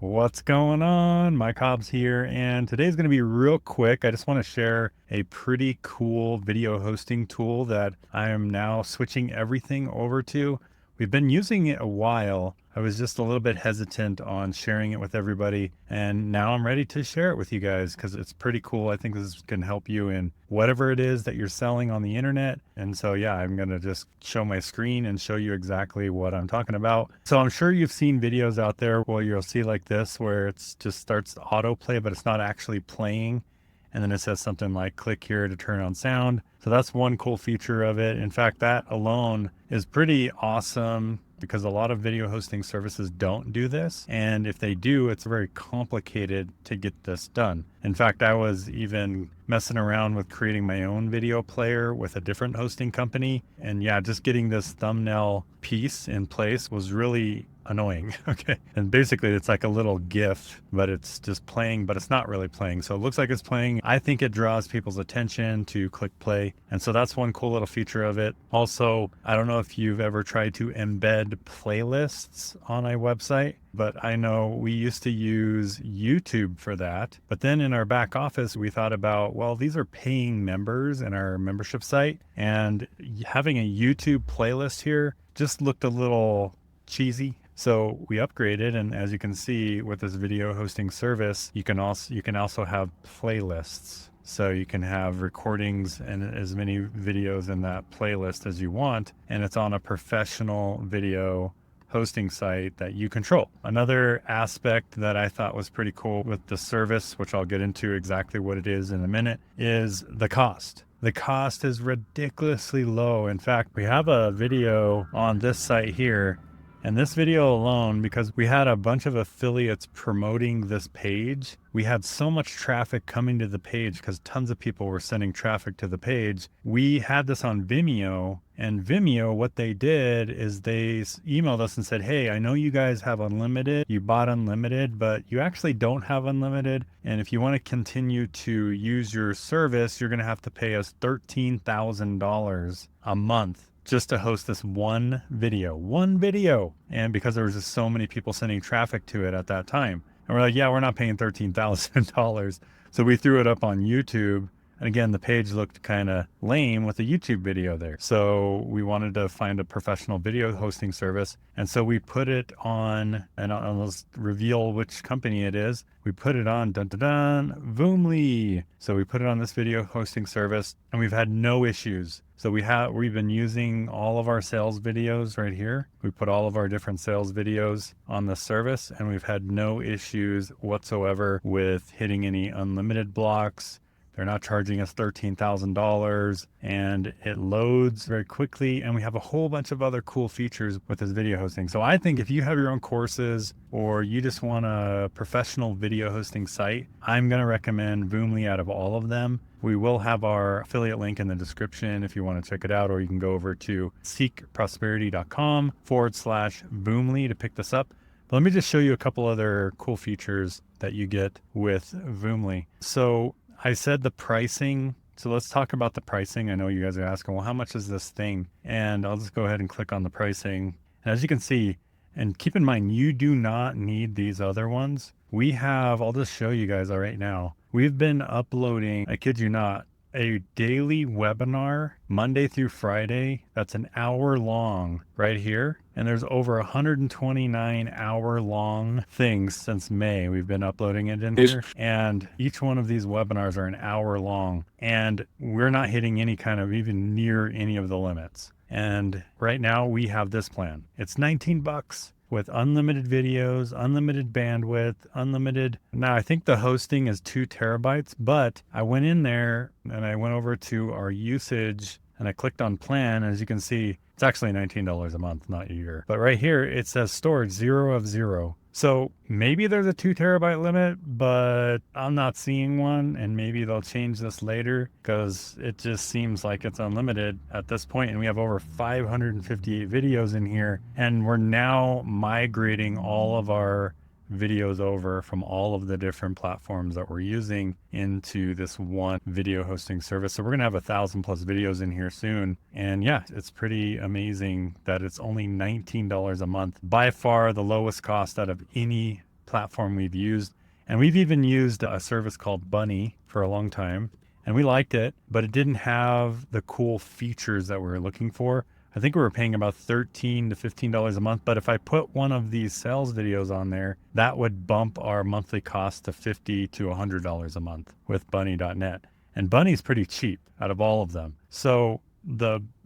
What's going on? Mike Hobbs here, and today's going to be real quick. I just want to share a pretty cool video hosting tool that I am now switching everything over to. We've been using it a while. I was just a little bit hesitant on sharing it with everybody, and now I'm ready to share it with you guys because it's pretty cool. I think this can help you in whatever it is that you're selling on the internet. And so, yeah, I'm going to just show my screen and show you exactly what I'm talking about. So I'm sure you've seen videos out there where you'll see like this, where it's just starts to autoplay, but it's not actually playing. And then it says something like click here to turn on sound. So that's one cool feature of it. In fact, that alone is pretty awesome because a lot of video hosting services don't do this. And if they do, it's very complicated to get this done. In fact, I was even messing around with creating my own video player with a different hosting company. And yeah, just getting this thumbnail piece in place was really annoying. Okay. And basically it's like a little GIF, but it's just playing, but it's not really playing. So it looks like it's playing. I think it draws people's attention to click play. And so that's one cool little feature of it. Also, I don't know if you've ever tried to embed playlists on a website, but I know we used to use YouTube for that. But then in our back office, we thought about, well, these are paying members in our membership site, and having a YouTube playlist here just looked a little cheesy. So we upgraded, and as you can see with this video hosting service, you can also have playlists. So you can have recordings and as many videos in that playlist as you want, and it's on a professional video hosting site that you control. Another aspect that I thought was pretty cool with the service, which I'll get into exactly what it is in a minute, is the cost. The cost is ridiculously low. In fact, we have a video on this site here. And this video alone, because we had a bunch of affiliates promoting this page, we had so much traffic coming to the page because tons of people were sending traffic to the page. We had this on Vimeo, and Vimeo, what they did is they emailed us and said, hey, I know you guys have unlimited, you bought unlimited, but you actually don't have unlimited. And if you want to continue to use your service, you're going to have to pay us $13,000 a month just to host this one video. And because there was just so many people sending traffic to it at that time. And we're like, yeah, we're not paying $13,000. So we threw it up on YouTube. And again, the page looked kind of lame with a YouTube video there. So we wanted to find a professional video hosting service. And so we put it on, and I'll reveal which company it is. We put it on, Voomly. So we put it on this video hosting service, and we've had no issues. So we've been using all of our sales videos right here. We put all of our different sales videos on the service, and we've had no issues whatsoever with hitting any unlimited blocks. They're not charging us $13,000, and it loads very quickly. And we have a whole bunch of other cool features with this video hosting. So I think if you have your own courses or you just want a professional video hosting site, I'm going to recommend Voomly out of all of them. We will have our affiliate link in the description if you want to check it out, or you can go over to seekprosperity.com/Voomly to pick this up. But let me just show you a couple other cool features that you get with Voomly. So I said the pricing. So let's talk about the pricing. I know you guys are asking, well, how much is this thing? And I'll just go ahead and click on the pricing. And as you can see, and keep in mind, you do not need these other ones. We have, I'll just show you guys right now. We've been uploading, I kid you not, a daily webinar Monday through Friday. That's an hour long right here. And there's over 129 hour long things since May. We've been uploading it in here. And each one of these webinars are an hour long. And we're not hitting any kind of even near any of the limits. And right now we have this plan. It's $19 with unlimited videos, unlimited bandwidth, unlimited. Now I think the hosting is 2 terabytes, but I went in there and I went over to our usage and I clicked on plan. As you can see, it's actually $19 a month, not a year. But right here, it says storage 0 of 0. So maybe there's a 2 terabyte limit, but I'm not seeing one, and maybe they'll change this later because it just seems like it's unlimited at this point. And we have over 558 videos in here, and we're now migrating all of our videos over from all of the different platforms that we're using into this one video hosting service. So we're going to have 1,000 plus videos in here soon. And yeah, it's pretty amazing that it's only $19 a month, by far the lowest cost out of any platform we've used. And we've even used a service called Bunny for a long time. And we liked it, but it didn't have the cool features that we were looking for. I think we were paying about $13 to $15 a month. But if I put one of these sales videos on there, that would bump our monthly cost to $50 to $100 a month with bunny.net. And Bunny's pretty cheap out of all of them. So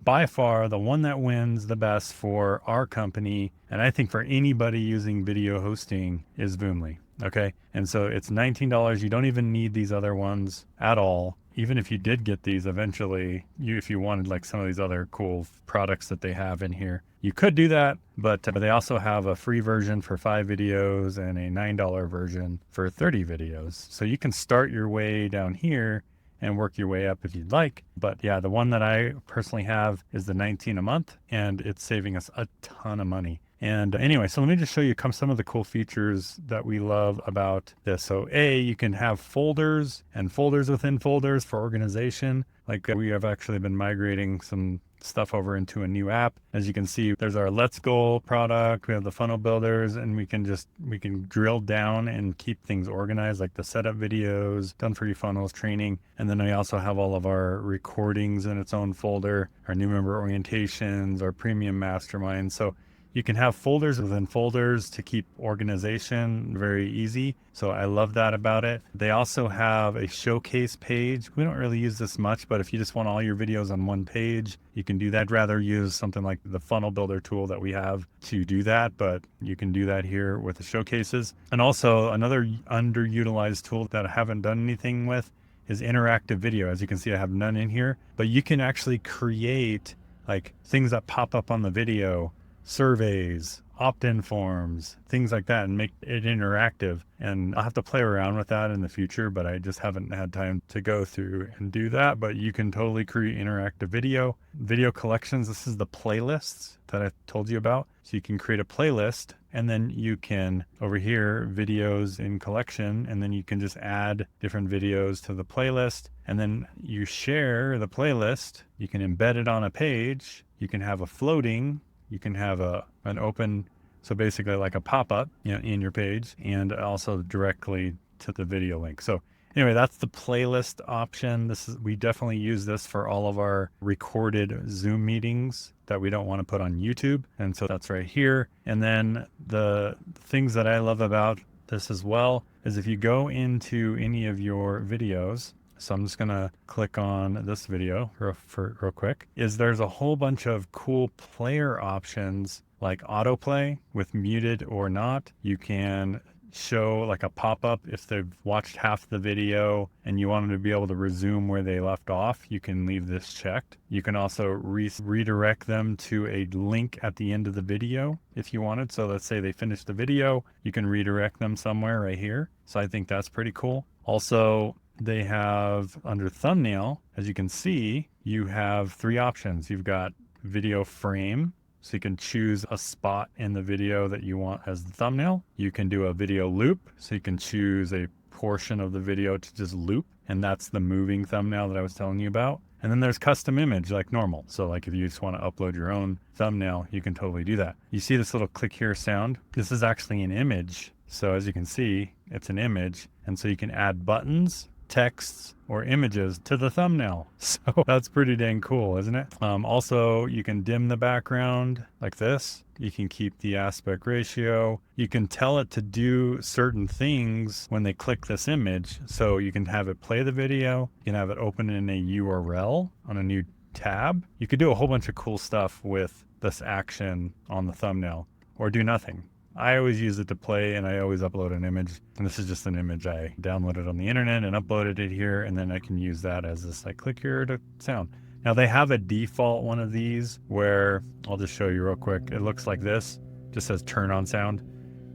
by far, the one that wins the best for our company, and I think for anybody using video hosting, is Voomly. Okay. And so it's $19. You don't even need these other ones at all. Even if you did get these eventually, if you wanted like some of these other cool products that they have in here, you could do that. But they also have a free version for 5 videos and a $9 version for 30 videos. So you can start your way down here and work your way up if you'd like. But yeah, the one that I personally have is the $19 a month, and it's saving us a ton of money. And anyway, so let me just show you some of the cool features that we love about this. So you can have folders and folders within folders for organization. Like we have actually been migrating some stuff over into a new app. As you can see, there's our Let's Go product. We have the funnel builders, and we can drill down and keep things organized, like the setup videos, done for you funnels, training. And then we also have all of our recordings in its own folder, our new member orientations, our premium mastermind. So you can have folders within folders to keep organization very easy. So I love that about it. They also have a showcase page. We don't really use this much, but if you just want all your videos on one page, you can do that. I'd rather use something like the funnel builder tool that we have to do that, but you can do that here with the showcases. And also another underutilized tool that I haven't done anything with is interactive video. As you can see, I have none in here, but you can actually create like things that pop up on the video, surveys, opt-in forms, things like that, and make it interactive. And I'll have to play around with that in the future, but I just haven't had time to go through and do that. But you can totally create interactive video collections. This is the playlists that I told you about. So you can create a playlist, and then you can, over here, videos in collection, and then you can just add different videos to the playlist. And then you share the playlist. You can embed it on a page. You can have a floating. You can have an open, so basically like a pop-up, in your page, and also directly to the video link. So anyway, that's the playlist option. We definitely use this for all of our recorded Zoom meetings that we don't want to put on YouTube. And so that's right here. And then the things that I love about this as well is if you go into any of your videos, so I'm just going to click on this video real quick, there's a whole bunch of cool player options like autoplay with muted or not. You can show like a pop-up if they've watched half the video and you want them to be able to resume where they left off. You can leave this checked. You can also redirect them to a link at the end of the video if you wanted. So let's say they finished the video, you can redirect them somewhere right here. So I think that's pretty cool. Also, they have under thumbnail, as you can see, you have 3 options. You've got video frame, so you can choose a spot in the video that you want as the thumbnail. You can do a video loop, so you can choose a portion of the video to just loop, and that's the moving thumbnail that I was telling you about. And then there's custom image like normal. So like if you just want to upload your own thumbnail, you can totally do that. You see this little click here sound? This is actually an image. So as you can see, it's an image. And so you can add buttons, texts, or images to the thumbnail. So that's pretty dang cool, isn't it? Also, you can dim the background like this. You can keep the aspect ratio. You can tell it to do certain things when they click this image. So you can have it play the video. You can have it open in a URL on a new tab. You could do a whole bunch of cool stuff with this action on the thumbnail, or do nothing. I always use it to play, and I always upload an image. And this is just an image I downloaded on the internet and uploaded it here, and then I can use that as this like click here to sound. Now they have a default one of these where, I'll just show you real quick. It looks like this, just says turn on sound.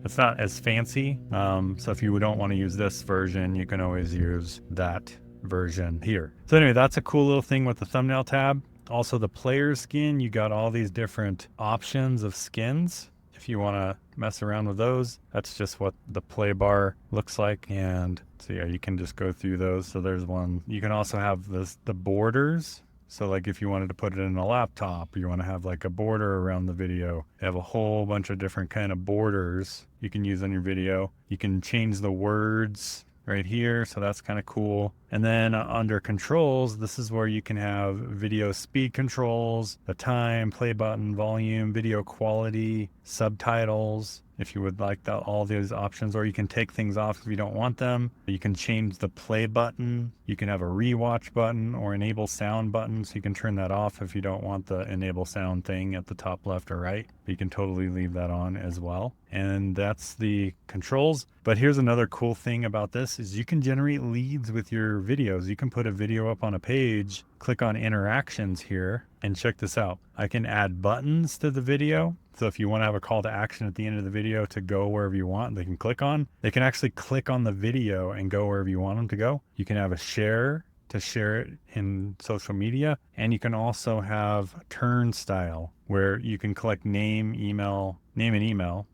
It's not as fancy. So if you don't want to use this version, you can always use that version here. So anyway, that's a cool little thing with the thumbnail tab. Also the player skin, you got all these different options of skins. If you want to mess around with those, that's just what the play bar looks like. And so yeah, you can just go through those. So there's one. You can also have the borders. So like if you wanted to put it in a laptop, you want to have like a border around the video, you have a whole bunch of different kind of borders you can use on your video. You can change the words right here, so that's kind of cool. And then under controls, this is where you can have video speed controls, the time, play button, volume, video quality, subtitles, if you would like that, all these options, or you can take things off if you don't want them. You can change the play button. You can have a rewatch button or enable sound button, so you can turn that off if you don't want the enable sound thing at the top left or right. But you can totally leave that on as well. And that's the controls. But here's another cool thing about this is you can generate leads with your videos. You can put a video up on a page, click on interactions here, and check this out. I can add buttons to the video. So if you want to have a call to action at the end of the video to go wherever you want, they can click on. They can actually click on the video and go wherever you want them to go. You can have a share to share it in social media. And you can also have turnstile where you can collect name and email,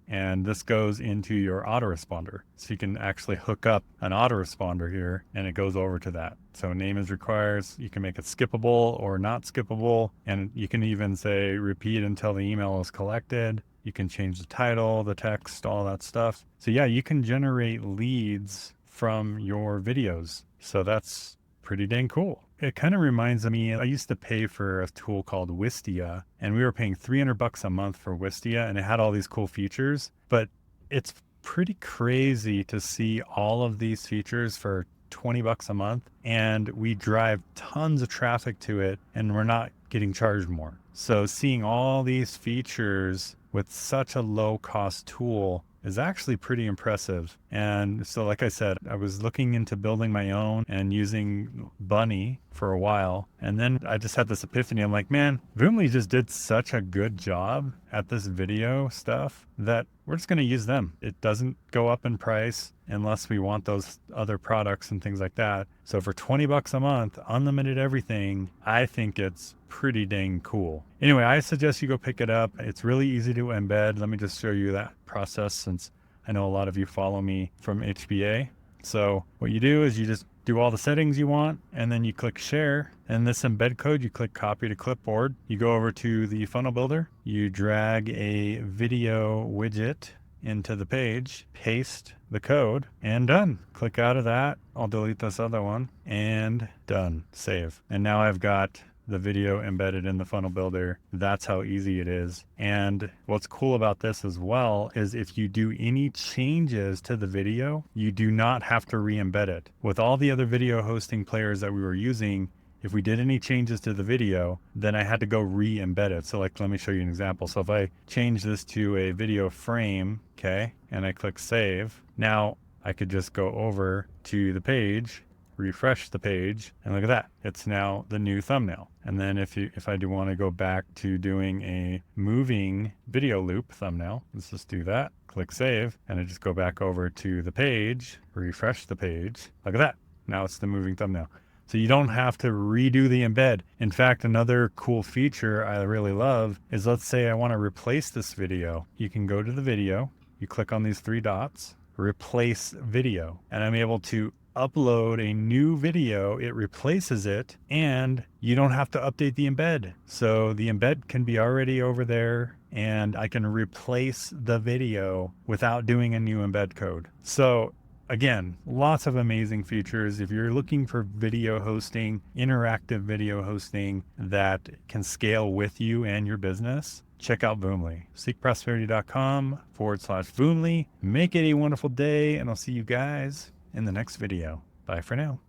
and this goes into your autoresponder. So you can actually hook up an autoresponder here and it goes over to that. So name is required. You can make it skippable or not skippable. And you can even say repeat until the email is collected. You can change the title, the text, all that stuff. So yeah, you can generate leads from your videos. So that's pretty dang cool. It kind of reminds me, I used to pay for a tool called Wistia, and we were paying $300 a month for Wistia, and it had all these cool features, but it's pretty crazy to see all of these features for $20 a month, and we drive tons of traffic to it, and we're not getting charged more. So seeing all these features with such a low cost tool is actually pretty impressive. And so like I said, I was looking into building my own and using Bunny for a while. And then I just had this epiphany. I'm like, man, Voomly just did such a good job at this video stuff that we're just going to use them. It doesn't go up in price unless we want those other products and things like that. So for $20 a month, unlimited everything, I think it's pretty dang cool. Anyway, I suggest you go pick it up. It's really easy to embed. Let me just show you that process since I know a lot of you follow me from HBA. So what you do is you just do all the settings you want, and then you click share. And this embed code, you click copy to clipboard. You go over to the funnel builder. You drag a video widget into the page, paste the code, and done. Click out of that. I'll delete this other one, and done. Save. And now I've got the video embedded in the funnel builder. That's how easy it is. And what's cool about this as well is if you do any changes to the video, you do not have to re-embed it. With all the other video hosting players that we were using, if we did any changes to the video, then I had to go re-embed it. So like, let me show you an example. So if I change this to a video frame, okay, and I click save, now I could just go over to the page, refresh the page, and look at that. It's now the new thumbnail. And then if I do want to go back to doing a moving video loop thumbnail, let's just do that. Click save, and I just go back over to the page, refresh the page. Look at that. Now it's the moving thumbnail. So you don't have to redo the embed. In fact, another cool feature I really love is, let's say I want to replace this video. You can go to the video, you click on these three dots, replace video, and I'm able to upload a new video. It replaces it, and you don't have to update the embed. So the embed can be already over there, and I can replace the video without doing a new embed code. So again, lots of amazing features. If you're looking for video hosting, interactive video hosting that can scale with you and your business, check out Voomly. seekprosperity.com/Voomly. Make it a wonderful day, and I'll see you guys in the next video. Bye for now.